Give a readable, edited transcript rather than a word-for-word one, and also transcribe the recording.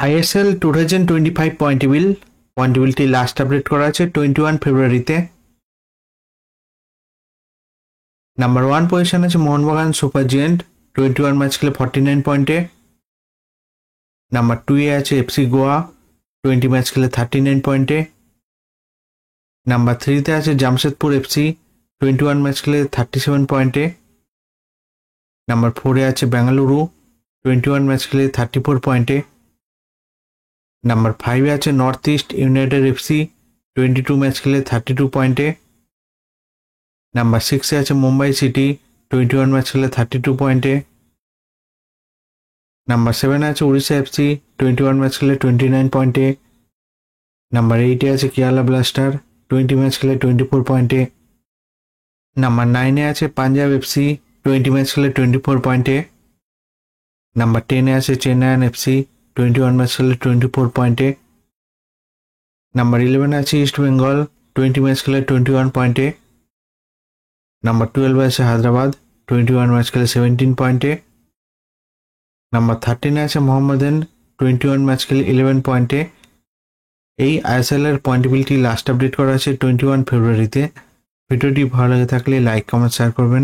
ISL 2025 পয়েন্টেবিলিটি last update করা আছে 21 ফেব্রুয়ারিতে। নাম্বার 1 পজিশন আছে মোহনবাগান সুপার জিয়েন্ট, 21 ম্যাচ খেলে 49 পয়েন্টে। নাম্বার 2 এ আছে এফসি গোয়া, 20 ম্যাচ খেলে 39 পয়েন্টে। নাম্বার 3 তে আছে জামশেদপুর এফসি, 21 ম্যাচ খেলে 37 পয়েন্টে। নাম্বার 4 এ আছে বেঙ্গালুরু, 21 ম্যাচ খেলে 34 পয়েন্টে। নাম্বার 5 এ আছে north east United FC, 22 match খেলে 32 পয়েন্টে। নাম্বার 6 এ আছে মুম্বাই সিটি, 21 ম্যাচ খেলে 32 পয়েন্টে। নাম্বার 7 এ আছে উড়িষ্যা এফসি, 21 ম্যাচ খেলে 29 পয়েন্টে। নাম্বার 8 এ আছে কেরালা ব্লাস্টার, 20 ম্যাচ খেলে 24 পয়েন্টে। নাম্বার 9 এ আছে পাঞ্জাব এফসি, 20 ম্যাচ খেলে 24 পয়েন্টে। নাম্বার 10 এ আছে চেন্নাইয়ান এফসি, 21 ম্যাচ খেলে 24 পয়েন্টে। নাম্বার 11 এ আছে ইস্ট বেঙ্গল, 20 ম্যাচ খেলে 21 পয়েন্টে। নাম্বার 12 এ আছে হায়দ্রাবাদ, 21 ম্যাচ খেলে 17 পয়েন্টে। নাম্বার 13 এ আছে মোহাম্মদান, 21 ম্যাচ খেলে 11 পয়েন্টে। এই আইএসএল এর পয়েন্টেবিলিটি লাস্ট আপডেট করা আছে 21 ফেব্রুয়ারিতে। ভিডিওটি ভালো লাগে থাকলে লাইক কমেন্ট শেয়ার করবেন।